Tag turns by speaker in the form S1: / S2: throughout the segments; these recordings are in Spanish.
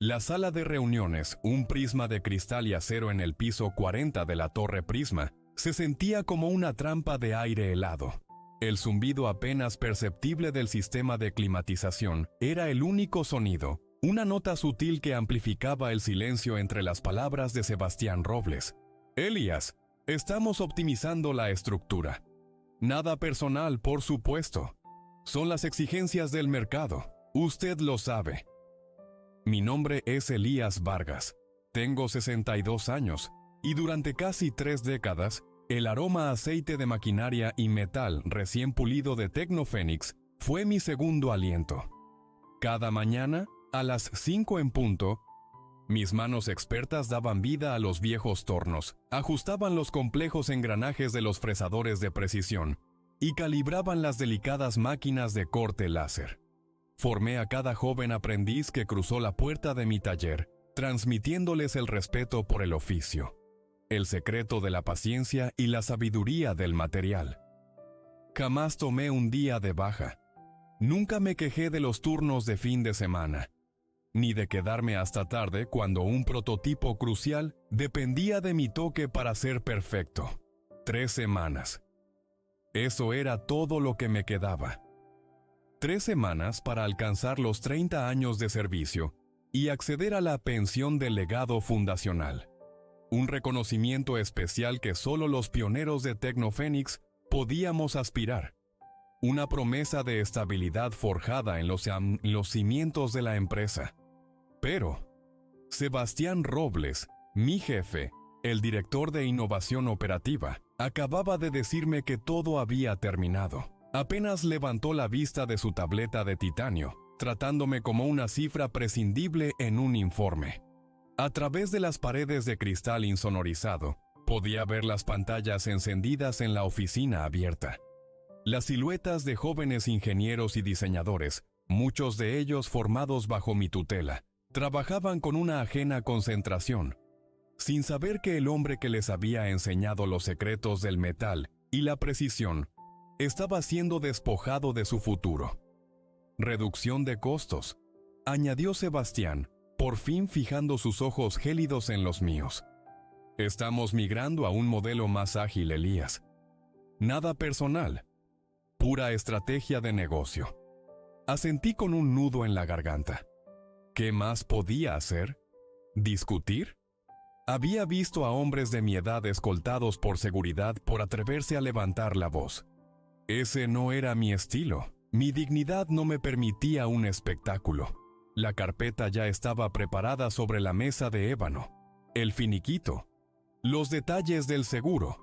S1: La sala de reuniones, un prisma de cristal y acero en el piso 40 de la Torre Prisma, se sentía como una trampa de aire helado. El zumbido apenas perceptible del sistema de climatización era el único sonido, una nota sutil que amplificaba el silencio entre las palabras de Sebastián Robles. Elías, estamos optimizando la estructura. Nada personal, por supuesto. Son las exigencias del mercado. Usted lo sabe. Mi nombre es Elías Vargas. Tengo 62 años y durante casi 3 décadas, el aroma a aceite de maquinaria y metal recién pulido de Tecnofénix fue mi segundo aliento. Cada mañana, a las 5 en punto, mis manos expertas daban vida a los viejos tornos, ajustaban los complejos engranajes de los fresadores de precisión y calibraban las delicadas máquinas de corte láser. Formé a cada joven aprendiz que cruzó la puerta de mi taller, transmitiéndoles el respeto por el oficio, el secreto de la paciencia y la sabiduría del material. Jamás tomé un día de baja. Nunca me quejé de los turnos de fin de semana, ni de quedarme hasta tarde cuando un prototipo crucial dependía de mi toque para ser perfecto. 3 semanas. Eso era todo lo que me quedaba. 3 semanas para alcanzar los 30 años de servicio y acceder a la pensión del legado fundacional. Un reconocimiento especial que solo los pioneros de Tecnofénix podíamos aspirar. Una promesa de estabilidad forjada en los cimientos de la empresa. Pero Sebastián Robles, mi jefe, el director de innovación operativa, acababa de decirme que todo había terminado. Apenas levantó la vista de su tableta de titanio, tratándome como una cifra prescindible en un informe. A través de las paredes de cristal insonorizado, podía ver las pantallas encendidas en la oficina abierta. Las siluetas de jóvenes ingenieros y diseñadores, muchos de ellos formados bajo mi tutela, trabajaban con una ajena concentración, sin saber que el hombre que les había enseñado los secretos del metal y la precisión estaba siendo despojado de su futuro. Reducción de costos, añadió Sebastián, por fin fijando sus ojos gélidos en los míos. Estamos migrando a un modelo más ágil, Elías. Nada personal, pura estrategia de negocio. Asentí con un nudo en la garganta. ¿Qué más podía hacer? ¿Discutir? Había visto a hombres de mi edad escoltados por seguridad por atreverse a levantar la voz. Ese no era mi estilo. Mi dignidad no me permitía un espectáculo. La carpeta ya estaba preparada sobre la mesa de ébano. El finiquito. Los detalles del seguro.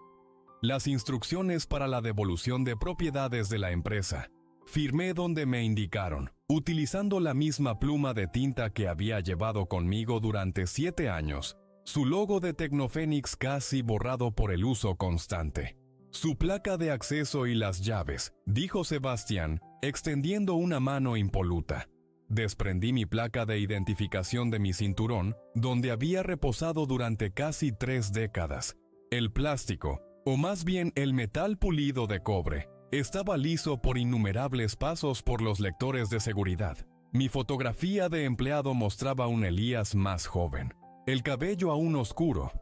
S1: Las instrucciones para la devolución de propiedades de la empresa. Firmé donde me indicaron, utilizando la misma pluma de tinta que había llevado conmigo durante 7 años. Su logo de Tecnofénix casi borrado por el uso constante. Su placa de acceso y las llaves, dijo Sebastián, extendiendo una mano impoluta. Desprendí mi placa de identificación de mi cinturón, donde había reposado durante casi 3 décadas. El plástico, o más bien el metal pulido de cobre, estaba liso por innumerables pasos por los lectores de seguridad. Mi fotografía de empleado mostraba un Elías más joven, el cabello aún oscuro.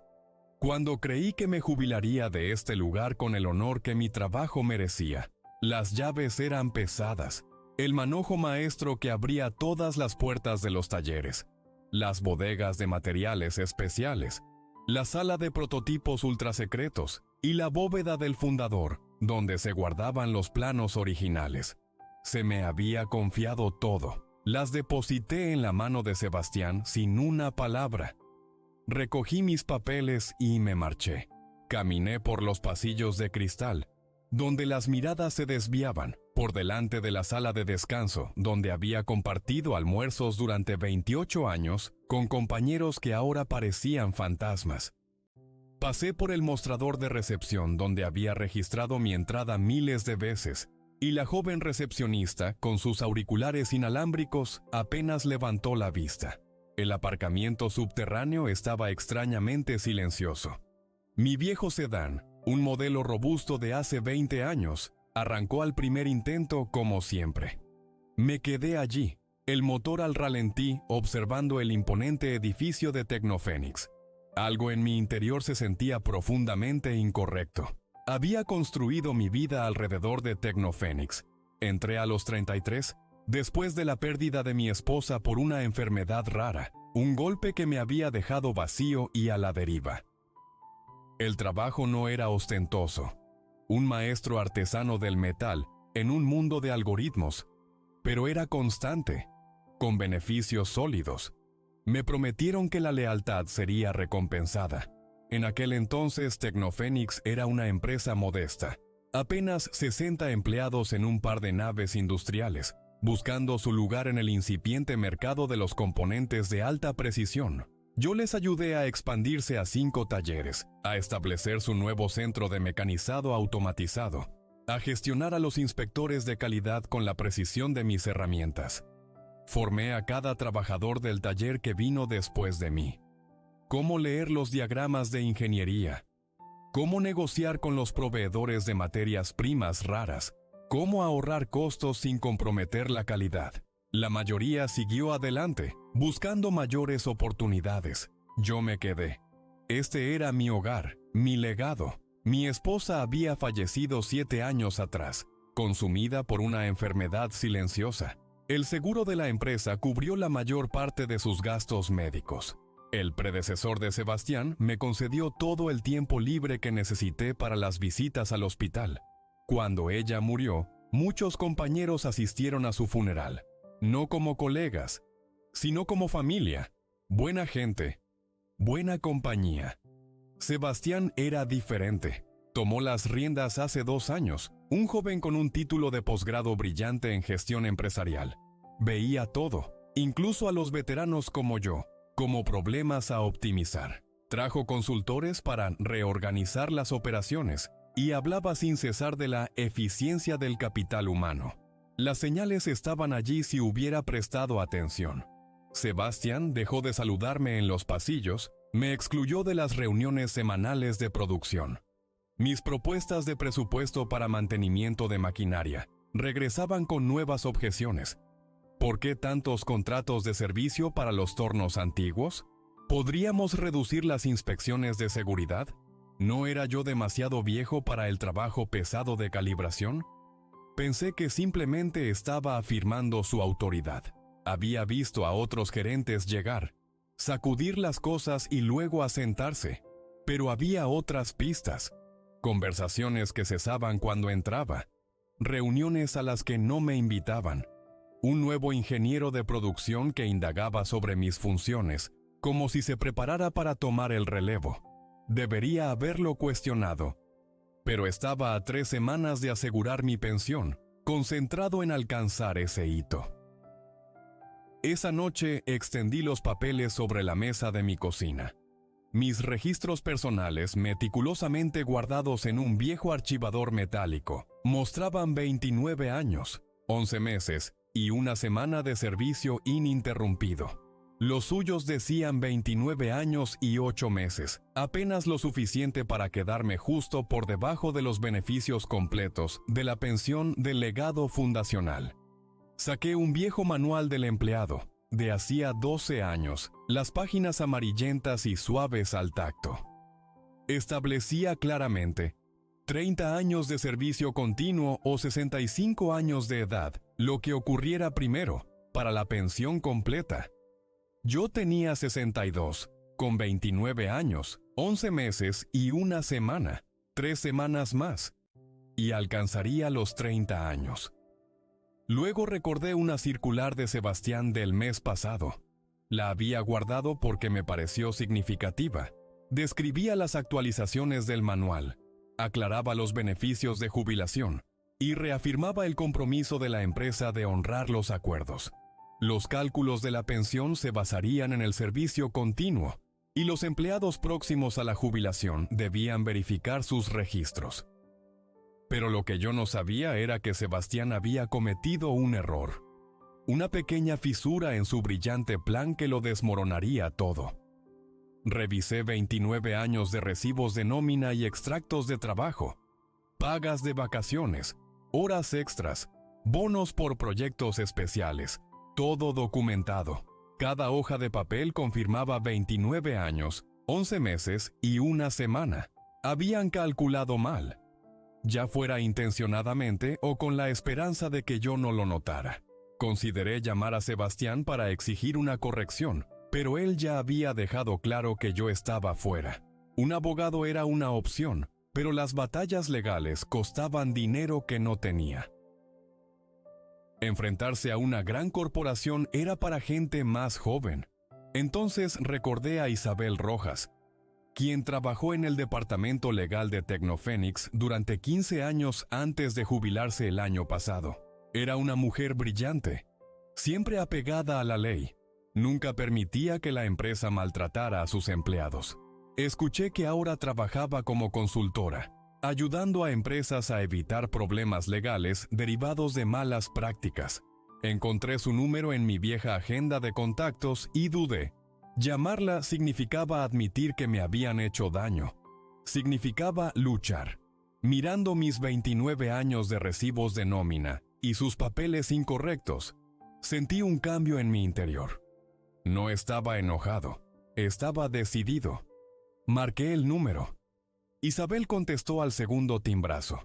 S1: Cuando creí que me jubilaría de este lugar con el honor que mi trabajo merecía, las llaves eran pesadas, el manojo maestro que abría todas las puertas de los talleres, las bodegas de materiales especiales, la sala de prototipos ultrasecretos y la bóveda del fundador, donde se guardaban los planos originales. Se me había confiado todo. Las deposité en la mano de Sebastián sin una palabra. Recogí mis papeles y me marché. Caminé por los pasillos de cristal, donde las miradas se desviaban, por delante de la sala de descanso, donde había compartido almuerzos durante 28 años con compañeros que ahora parecían fantasmas. Pasé por el mostrador de recepción donde había registrado mi entrada miles de veces, y la joven recepcionista, con sus auriculares inalámbricos, apenas levantó la vista. El aparcamiento subterráneo estaba extrañamente silencioso. Mi viejo sedán, un modelo robusto de hace 20 años, arrancó al primer intento como siempre. Me quedé allí, el motor al ralentí observando el imponente edificio de Tecnofénix. Algo en mi interior se sentía profundamente incorrecto. Había construido mi vida alrededor de Tecnofénix. Entré a los 33, después de la pérdida de mi esposa por una enfermedad rara, un golpe que me había dejado vacío y a la deriva. El trabajo no era ostentoso, un maestro artesano del metal en un mundo de algoritmos, pero era constante, con beneficios sólidos. Me prometieron que la lealtad sería recompensada. En aquel entonces Tecnofénix era una empresa modesta, apenas 60 empleados en un par de naves industriales, buscando su lugar en el incipiente mercado de los componentes de alta precisión. Yo les ayudé a expandirse a 5 talleres, a establecer su nuevo centro de mecanizado automatizado, a gestionar a los inspectores de calidad con la precisión de mis herramientas. Formé a cada trabajador del taller que vino después de mí. Cómo leer los diagramas de ingeniería, cómo negociar con los proveedores de materias primas raras, cómo ahorrar costos sin comprometer la calidad. La mayoría siguió adelante, buscando mayores oportunidades. Yo me quedé. Este era mi hogar, mi legado. Mi esposa había fallecido 7 años atrás, consumida por una enfermedad silenciosa. El seguro de la empresa cubrió la mayor parte de sus gastos médicos. El predecesor de Sebastián me concedió todo el tiempo libre que necesité para las visitas al hospital. Cuando ella murió, muchos compañeros asistieron a su funeral. No como colegas, sino como familia, buena gente, buena compañía. Sebastián era diferente. Tomó las riendas hace 2 años, un joven con un título de posgrado brillante en gestión empresarial. Veía todo, incluso a los veteranos como yo, como problemas a optimizar. Trajo consultores para reorganizar las operaciones y hablaba sin cesar de la eficiencia del capital humano. Las señales estaban allí si hubiera prestado atención. Sebastián dejó de saludarme en los pasillos, me excluyó de las reuniones semanales de producción. Mis propuestas de presupuesto para mantenimiento de maquinaria regresaban con nuevas objeciones. ¿Por qué tantos contratos de servicio para los tornos antiguos? ¿Podríamos reducir las inspecciones de seguridad? ¿No era yo demasiado viejo para el trabajo pesado de calibración? Pensé que simplemente estaba afirmando su autoridad. Había visto a otros gerentes llegar, sacudir las cosas y luego asentarse, pero había otras pistas. Conversaciones que cesaban cuando entraba, reuniones a las que no me invitaban, un nuevo ingeniero de producción que indagaba sobre mis funciones, como si se preparara para tomar el relevo. Debería haberlo cuestionado, pero estaba a 3 semanas de asegurar mi pensión, concentrado en alcanzar ese hito. Esa noche extendí los papeles sobre la mesa de mi cocina. Mis registros personales, meticulosamente guardados en un viejo archivador metálico, mostraban 29 años, 11 meses y 1 semana de servicio ininterrumpido. Los suyos decían 29 años y 8 meses, apenas lo suficiente para quedarme justo por debajo de los beneficios completos de la pensión del legado fundacional. Saqué un viejo manual del empleado, de hacía 12 años, las páginas amarillentas y suaves al tacto. Establecía claramente 30 años de servicio continuo o 65 años de edad, lo que ocurriera primero, para la pensión completa. Yo tenía 62, con 29 años, 11 meses y 1 semana, 3 semanas más, y alcanzaría los 30 años. Luego recordé una circular de Sebastián del mes pasado. La había guardado porque me pareció significativa. Describía las actualizaciones del manual, aclaraba los beneficios de jubilación y reafirmaba el compromiso de la empresa de honrar los acuerdos. Los cálculos de la pensión se basarían en el servicio continuo y los empleados próximos a la jubilación debían verificar sus registros. Pero lo que yo no sabía era que Sebastián había cometido un error, una pequeña fisura en su brillante plan que lo desmoronaría todo. Revisé 29 años de recibos de nómina y extractos de trabajo, pagas de vacaciones, horas extras, bonos por proyectos especiales, Todo documentado. Cada hoja de papel confirmaba 29 años, 11 meses y una semana. Habían calculado mal, ya fuera intencionadamente o con la esperanza de que yo no lo notara. Consideré llamar a Sebastián para exigir una corrección, pero él ya había dejado claro que yo estaba fuera. Un abogado era una opción, pero las batallas legales costaban dinero que no tenía. Enfrentarse a una gran corporación era para gente más joven. Entonces recordé a Isabel Rojas, quien trabajó en el departamento legal de Tecnofénix durante 15 años antes de jubilarse el año pasado. Era una mujer brillante, siempre apegada a la ley. Nunca permitía que la empresa maltratara a sus empleados. Escuché que ahora trabajaba como consultora, ayudando a empresas a evitar problemas legales derivados de malas prácticas. Encontré su número en mi vieja agenda de contactos y dudé. Llamarla significaba admitir que me habían hecho daño. Significaba luchar. Mirando mis 29 años de recibos de nómina y sus papeles incorrectos, sentí un cambio en mi interior. No estaba enojado, estaba decidido. Marqué el número. Isabel contestó al segundo timbrazo.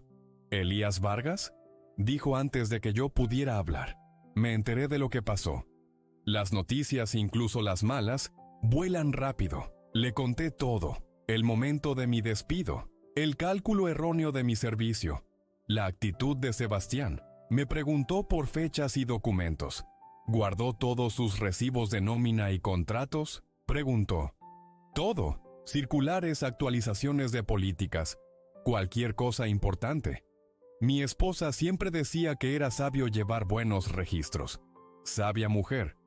S1: ¿Elías Vargas?, dijo antes de que yo pudiera hablar. Me enteré de lo que pasó. Las noticias, incluso las malas, vuelan rápido. Le conté todo. El momento de mi despido, el cálculo erróneo de mi servicio, la actitud de Sebastián. Me preguntó por fechas y documentos. ¿Guardó todos sus recibos de nómina y contratos?, preguntó. Todo. Circulares, actualizaciones de políticas, cualquier cosa importante. Mi esposa siempre decía que era sabio llevar buenos registros. Sabia mujer.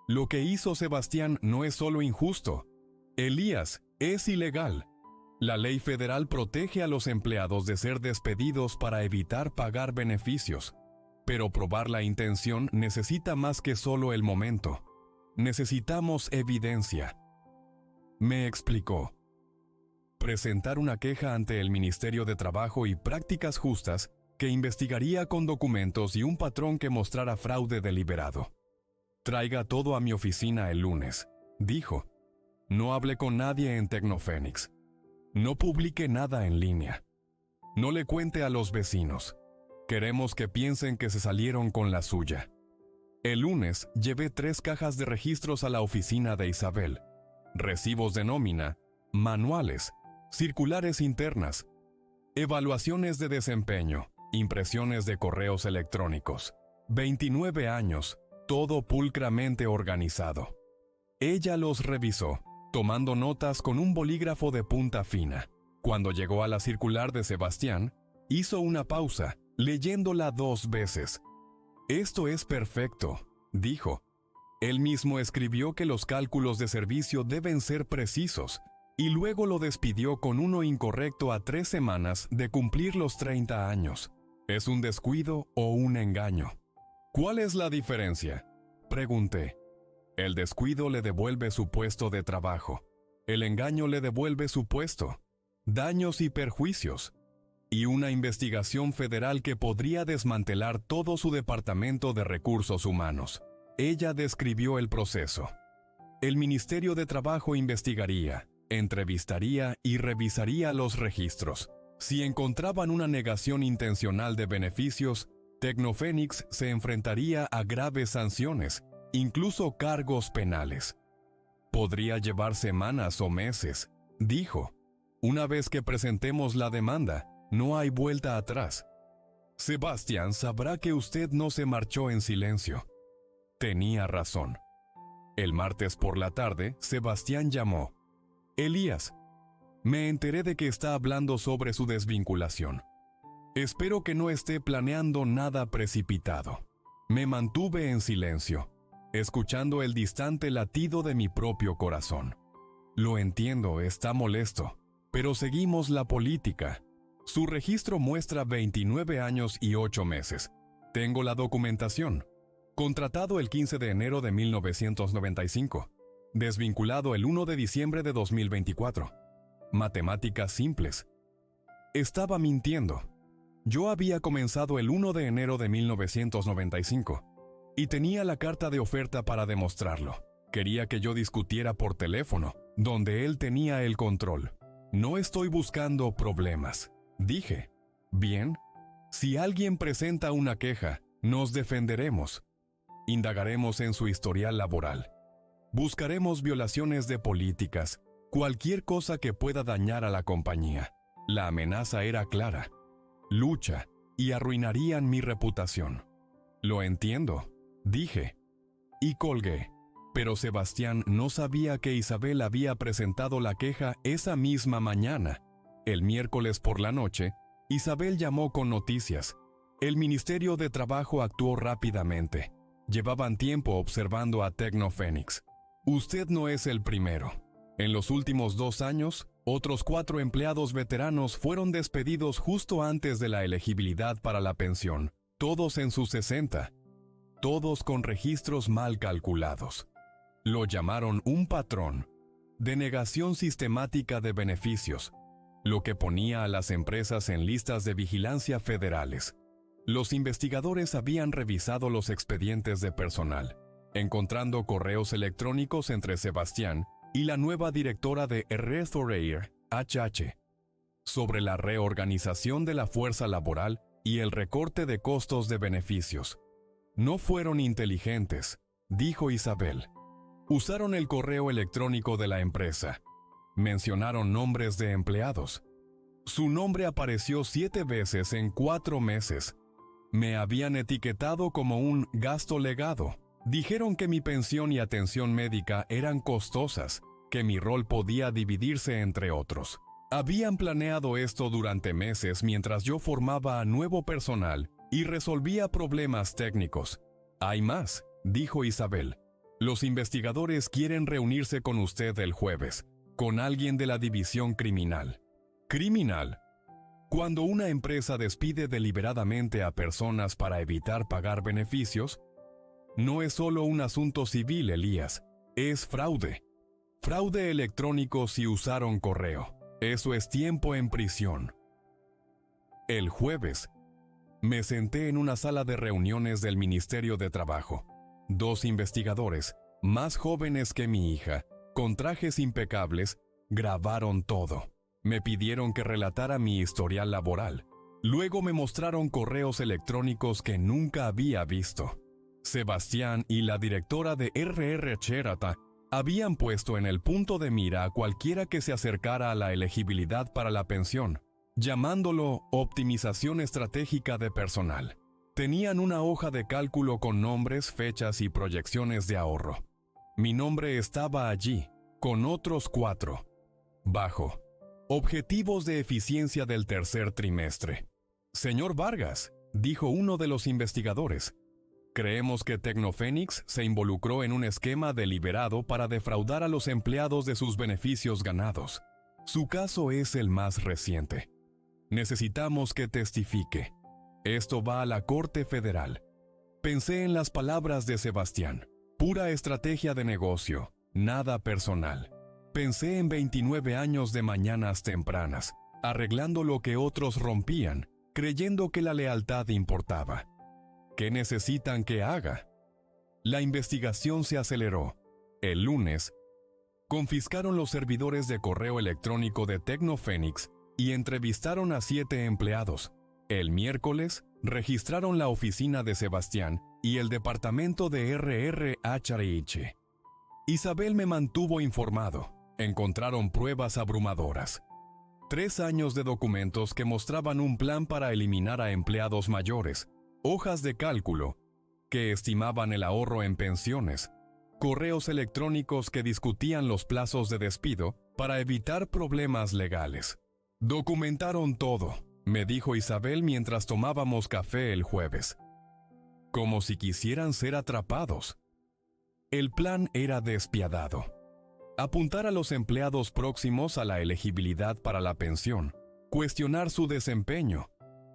S1: Lo que hizo Sebastián no es solo injusto. Elías, es ilegal. La ley federal protege a los empleados de ser despedidos para evitar pagar beneficios. Pero probar la intención necesita más que solo el momento. Necesitamos evidencia. Me explicó. Presentar una queja ante el Ministerio de Trabajo y Prácticas Justas que investigaría con documentos y un patrón que mostrara fraude deliberado. Traiga todo a mi oficina el lunes, dijo. No hable con nadie en Tecnofénix. No publique nada en línea. No le cuente a los vecinos. Queremos que piensen que se salieron con la suya. El lunes llevé 3 cajas de registros a la oficina de Isabel. Recibos de nómina, manuales, circulares internas, evaluaciones de desempeño, impresiones de correos electrónicos. 29 años, todo pulcramente organizado. Ella los revisó, tomando notas con un bolígrafo de punta fina. Cuando llegó a la circular de Sebastián, hizo una pausa, leyéndola 2 veces. Esto es perfecto, dijo. Él mismo escribió que los cálculos de servicio deben ser precisos, y luego lo despidió con uno incorrecto a 3 semanas de cumplir los 30 años. ¿Es un descuido o un engaño? ¿Cuál es la diferencia?, pregunté. El descuido le devuelve su puesto de trabajo. El engaño le devuelve su puesto, daños y perjuicios, y una investigación federal que podría desmantelar todo su departamento de recursos humanos. Ella describió el proceso. El Ministerio de Trabajo investigaría, entrevistaría y revisaría los registros. Si encontraban una negación intencional de beneficios, Tecnofénix se enfrentaría a graves sanciones, incluso cargos penales. Podría llevar semanas o meses, dijo. Una vez que presentemos la demanda, no hay vuelta atrás. Sebastián sabrá que usted no se marchó en silencio. Tenía razón. El martes por la tarde, Sebastián llamó. Elías, me enteré de que está hablando sobre su desvinculación. Espero que no esté planeando nada precipitado. Me mantuve en silencio, escuchando el distante latido de mi propio corazón. Lo entiendo, está molesto, pero seguimos la política. Su registro muestra 29 años y 8 meses. Tengo la documentación. Contratado el 15 de enero de 1995. Desvinculado el 1 de diciembre de 2024. Matemáticas simples. Estaba mintiendo. Yo había comenzado el 1 de enero de 1995. Y tenía la carta de oferta para demostrarlo. Quería que yo discutiera por teléfono, donde él tenía el control. No estoy buscando problemas, dije. Bien, si alguien presenta una queja, nos defenderemos. Indagaremos en su historial laboral. Buscaremos violaciones de políticas, cualquier cosa que pueda dañar a la compañía. La amenaza era clara. Lucha, y arruinarían mi reputación. Lo entiendo, dije. Y colgué. Pero Sebastián no sabía que Isabel había presentado la queja esa misma mañana. El miércoles por la noche, Isabel llamó con noticias. El Ministerio de Trabajo actuó rápidamente. Llevaban tiempo observando a Tecnofénix. Usted no es el primero. En los últimos 2 años, otros 4 empleados veteranos fueron despedidos justo antes de la elegibilidad para la pensión, todos en sus 60, todos con registros mal calculados. Lo llamaron un patrón, denegación sistemática de beneficios, lo que ponía a las empresas en listas de vigilancia federales. Los investigadores habían revisado los expedientes de personal, encontrando correos electrónicos entre Sebastián y la nueva directora de Restorair, HH, sobre la reorganización de la fuerza laboral y el recorte de costos de beneficios. No fueron inteligentes, dijo Isabel. Usaron el correo electrónico de la empresa. Mencionaron nombres de empleados. Su nombre apareció 7 veces en 4 meses. Me habían etiquetado como un gasto legado. Dijeron que mi pensión y atención médica eran costosas, que mi rol podía dividirse entre otros. Habían planeado esto durante meses mientras yo formaba a nuevo personal y resolvía problemas técnicos. Hay más, dijo Isabel. Los investigadores quieren reunirse con usted el jueves, con alguien de la división criminal. ¿Criminal? Cuando una empresa despide deliberadamente a personas para evitar pagar beneficios, no es solo un asunto civil, Elías, es fraude. Fraude electrónico si usaron correo. Eso es tiempo en prisión. El jueves, me senté en una sala de reuniones del Ministerio de Trabajo. 2 investigadores, más jóvenes que mi hija, con trajes impecables, grabaron todo. Me pidieron que relatara mi historial laboral. Luego me mostraron correos electrónicos que nunca había visto. Sebastián y la directora de RR Cherata habían puesto en el punto de mira a cualquiera que se acercara a la elegibilidad para la pensión, llamándolo optimización estratégica de personal. Tenían una hoja de cálculo con nombres, fechas y proyecciones de ahorro. Mi nombre estaba allí, con otros 4. Bajo. Objetivos de eficiencia del tercer trimestre. Señor Vargas, dijo uno de los investigadores, creemos que Tecnofénix se involucró en un esquema deliberado para defraudar a los empleados de sus beneficios ganados. Su caso es el más reciente. Necesitamos que testifique. Esto va a la Corte Federal. Pensé en las palabras de Sebastián. Pura estrategia de negocio, nada personal. Pensé en 29 años de mañanas tempranas, arreglando lo que otros rompían, creyendo que la lealtad importaba. ¿Qué necesitan que haga? La investigación se aceleró. El lunes, confiscaron los servidores de correo electrónico de Tecnofénix y entrevistaron a 7 empleados. El miércoles, registraron la oficina de Sebastián y el departamento de RRHH. Isabel me mantuvo informado. Encontraron pruebas abrumadoras. 3 años de documentos que mostraban un plan para eliminar a empleados mayores, hojas de cálculo que estimaban el ahorro en pensiones, correos electrónicos que discutían los plazos de despido para evitar problemas legales. Documentaron todo, me dijo Isabel mientras tomábamos café el jueves. Como si quisieran ser atrapados. El plan era despiadado. Apuntar a los empleados próximos a la elegibilidad para la pensión, cuestionar su desempeño,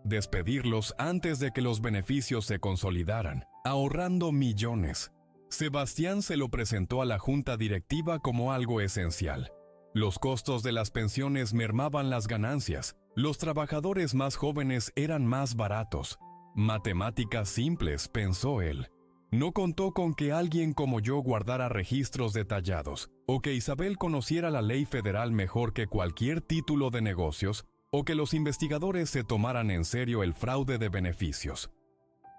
S1: despedirlos antes de que los beneficios se consolidaran, ahorrando millones. Sebastián se lo presentó a la junta directiva como algo esencial. Los costos de las pensiones mermaban las ganancias. Los trabajadores más jóvenes eran más baratos. Matemáticas simples, pensó él. No contó con que alguien como yo guardara registros detallados, o que Isabel conociera la ley federal mejor que cualquier título de negocios, o que los investigadores se tomaran en serio el fraude de beneficios.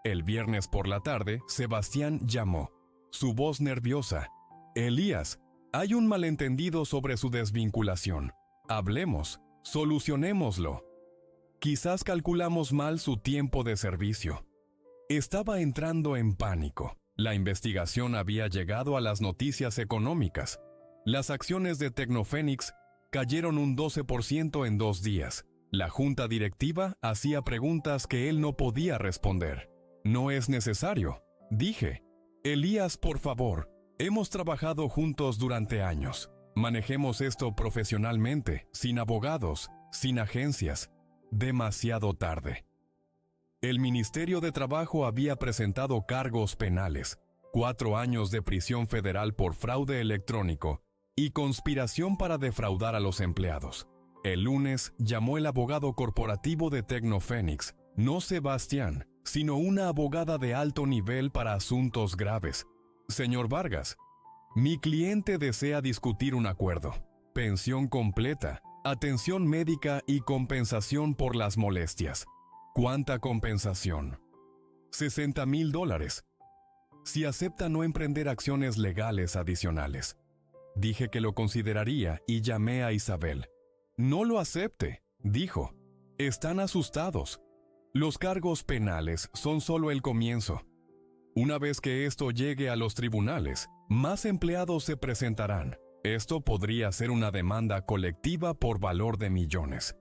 S1: El viernes por la tarde, Sebastián llamó. Su voz nerviosa. Elías, hay un malentendido sobre su desvinculación. Hablemos, solucionémoslo. Quizás calculamos mal su tiempo de servicio. Estaba entrando en pánico. La investigación había llegado a las noticias económicas. Las acciones de Tecnofénix cayeron un 12% en 2 días. La junta directiva hacía preguntas que él no podía responder. No es necesario, dije. Elías, por favor, hemos trabajado juntos durante años. Manejemos esto profesionalmente, sin abogados, sin agencias. Demasiado tarde. El Ministerio de Trabajo había presentado cargos penales, 4 años de prisión federal por fraude electrónico y conspiración para defraudar a los empleados. El lunes llamó el abogado corporativo de Tecnofénix, no Sebastián, sino una abogada de alto nivel para asuntos graves. Señor Vargas, mi cliente desea discutir un acuerdo. Pensión completa, atención médica y compensación por las molestias. ¿Cuánta compensación? $60,000. Si acepta no emprender acciones legales adicionales. Dije que lo consideraría y llamé a Isabel. No lo acepte, dijo. Están asustados. Los cargos penales son solo el comienzo. Una vez que esto llegue a los tribunales, más empleados se presentarán. Esto podría ser una demanda colectiva por valor de millones.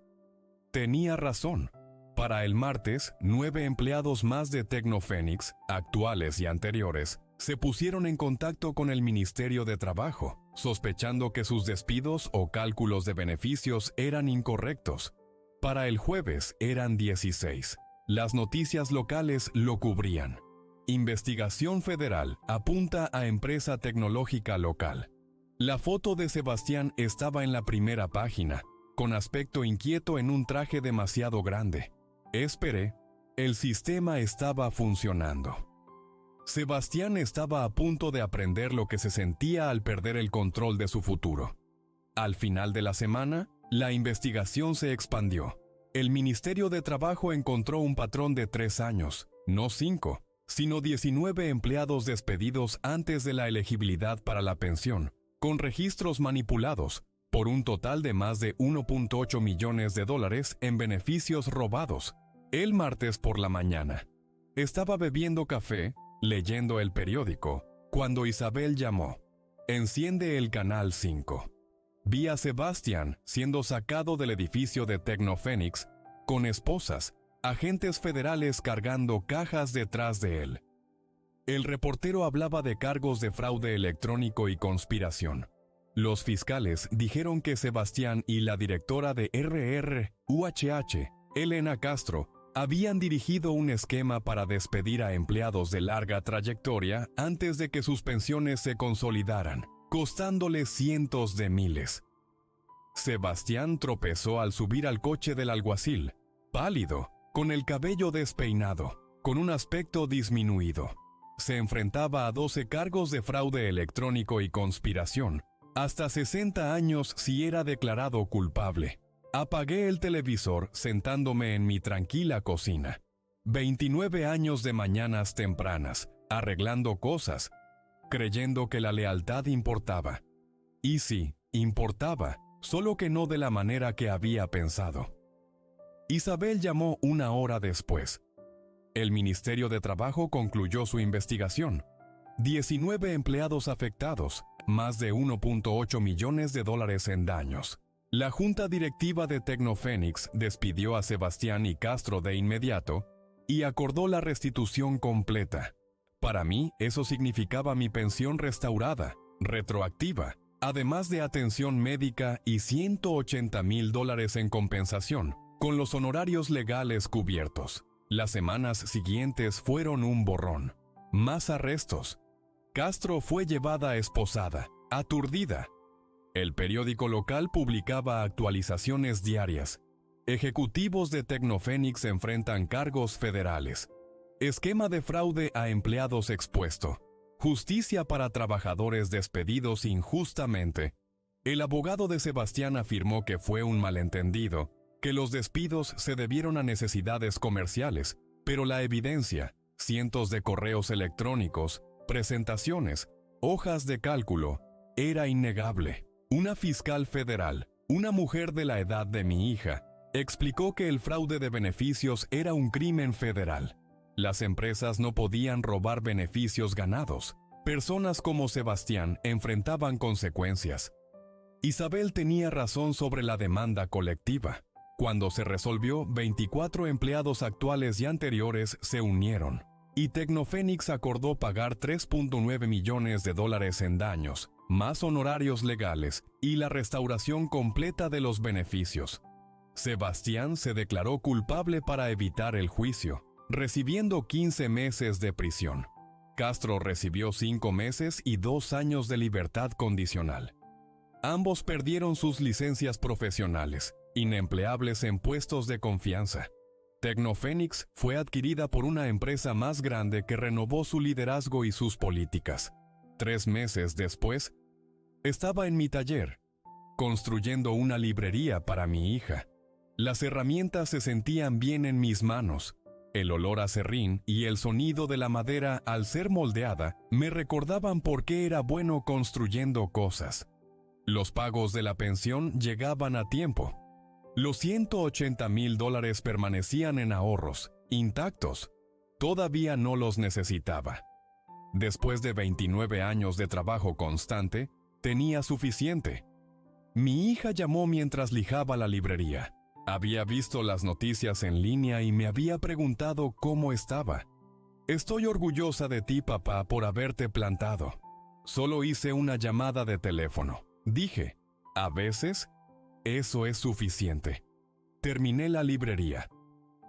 S1: Tenía razón. Para el martes, 9 empleados más de Tecnofénix, actuales y anteriores, se pusieron en contacto con el Ministerio de Trabajo, sospechando que sus despidos o cálculos de beneficios eran incorrectos. Para el jueves eran 16. Las noticias locales lo cubrían. Investigación federal apunta a empresa tecnológica local. La foto de Sebastián estaba en la primera página, con aspecto inquieto en un traje demasiado grande. Esperé. El sistema estaba funcionando. Sebastián estaba a punto de aprender lo que se sentía al perder el control de su futuro. Al final de la semana, la investigación se expandió. El Ministerio de Trabajo encontró un patrón de 3 años, no 5, sino 19 empleados despedidos antes de la elegibilidad para la pensión, con registros manipulados, por un total de más de $1.8 millones en beneficios robados. El martes por la mañana, estaba bebiendo café, leyendo el periódico, cuando Isabel llamó. Enciende el canal 5. Vi a Sebastián siendo sacado del edificio de Tecnofénix, con esposas, agentes federales cargando cajas detrás de él. El reportero hablaba de cargos de fraude electrónico y conspiración. Los fiscales dijeron que Sebastián y la directora de UHH, Elena Castro, habían dirigido un esquema para despedir a empleados de larga trayectoria antes de que sus pensiones se consolidaran, costándole cientos de miles. Sebastián tropezó al subir al coche del alguacil, pálido, con el cabello despeinado, con un aspecto disminuido. Se enfrentaba a 12 cargos de fraude electrónico y conspiración, hasta 60 años si era declarado culpable. Apagué el televisor sentándome en mi tranquila cocina. 29 años de mañanas tempranas, arreglando cosas, creyendo que la lealtad importaba. Y sí, importaba, solo que no de la manera que había pensado. Isabel llamó 1 hora después. El Ministerio de Trabajo concluyó su investigación. 19 empleados afectados, más de $1.8 millones en daños. La junta directiva de Tecnofénix despidió a Sebastián y Castro de inmediato y acordó la restitución completa. Para mí, eso significaba mi pensión restaurada, retroactiva, además de atención médica y $180,000 en compensación, con los honorarios legales cubiertos. Las semanas siguientes fueron un borrón. Más arrestos. Castro fue llevada esposada, aturdida. El periódico local publicaba actualizaciones diarias. Ejecutivos de Tecnofénix enfrentan cargos federales. Esquema de fraude a empleados expuesto. Justicia para trabajadores despedidos injustamente. El abogado de Sebastián afirmó que fue un malentendido, que los despidos se debieron a necesidades comerciales, pero la evidencia, cientos de correos electrónicos, presentaciones, hojas de cálculo, era innegable. Una fiscal federal, una mujer de la edad de mi hija, explicó que el fraude de beneficios era un crimen federal. Las empresas no podían robar beneficios ganados. Personas como Sebastián enfrentaban consecuencias. Isabel tenía razón sobre la demanda colectiva. Cuando se resolvió, 24 empleados actuales y anteriores se unieron, y Tecnofénix acordó pagar $3.9 millones en daños, más honorarios legales y la restauración completa de los beneficios. Sebastián se declaró culpable para evitar el juicio, recibiendo 15 meses de prisión. Castro recibió 5 meses y 2 años de libertad condicional. Ambos perdieron sus licencias profesionales, inempleables en puestos de confianza. Tecnofénix fue adquirida por una empresa más grande que renovó su liderazgo y sus políticas. 3 meses después, estaba en mi taller, construyendo una librería para mi hija. Las herramientas se sentían bien en mis manos. El olor a serrín y el sonido de la madera al ser moldeada me recordaban por qué era bueno construyendo cosas. Los pagos de la pensión llegaban a tiempo. Los $180,000 permanecían en ahorros, intactos. Todavía no los necesitaba. Después de 29 años de trabajo constante, tenía suficiente. Mi hija llamó mientras lijaba la librería. Había visto las noticias en línea y me había preguntado cómo estaba. Estoy orgullosa de ti, papá, por haberte plantado. Solo hice una llamada de teléfono. Dije, a veces, eso es suficiente. Terminé la librería.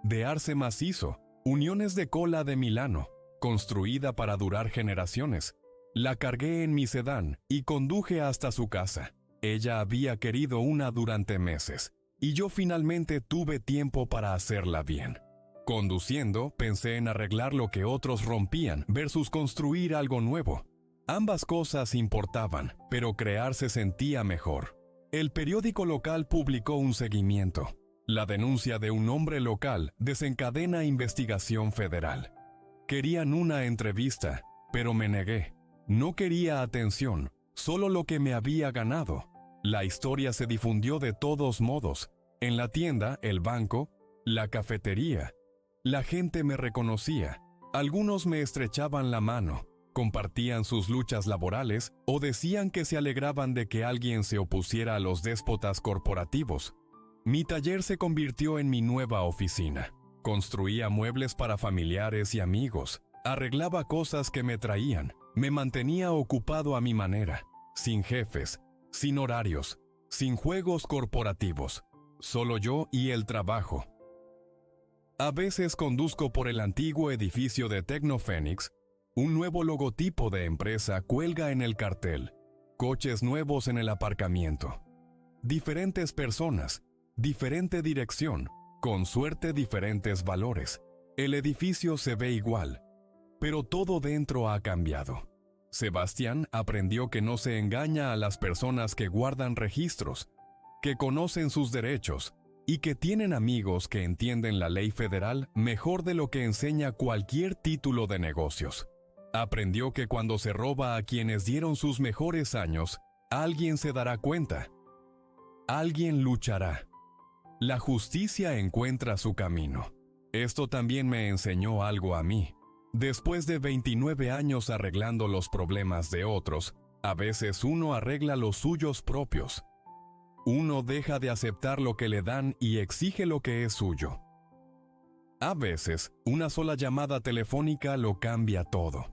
S1: De arce macizo, uniones de cola de Milano, construida para durar generaciones. La cargué en mi sedán y conduje hasta su casa. Ella había querido una durante meses, y yo finalmente tuve tiempo para hacerla bien. Conduciendo, pensé en arreglar lo que otros rompían versus construir algo nuevo. Ambas cosas importaban, pero crear se sentía mejor. El periódico local publicó un seguimiento. La denuncia de un hombre local desencadena investigación federal. Querían una entrevista, pero me negué. No quería atención, solo lo que me había ganado. La historia se difundió de todos modos. En la tienda, el banco, la cafetería. La gente me reconocía. Algunos me estrechaban la mano, compartían sus luchas laborales o decían que se alegraban de que alguien se opusiera a los déspotas corporativos. Mi taller se convirtió en mi nueva oficina. Construía muebles para familiares y amigos. Arreglaba cosas que me traían. Me mantenía ocupado a mi manera, sin jefes, sin horarios, sin juegos corporativos. Solo yo y el trabajo. A veces conduzco por el antiguo edificio de Tecnofénix. Un nuevo logotipo de empresa cuelga en el cartel. Coches nuevos en el aparcamiento. Diferentes personas, diferente dirección, con suerte diferentes valores. El edificio se ve igual, pero todo dentro ha cambiado. Sebastián aprendió que no se engaña a las personas que guardan registros, que conocen sus derechos y que tienen amigos que entienden la ley federal mejor de lo que enseña cualquier título de negocios. Aprendió que cuando se roba a quienes dieron sus mejores años, alguien se dará cuenta. Alguien luchará. La justicia encuentra su camino. Esto también me enseñó algo a mí. Después de 29 años arreglando los problemas de otros, a veces uno arregla los suyos propios. Uno deja de aceptar lo que le dan y exige lo que es suyo. A veces, una sola llamada telefónica lo cambia todo.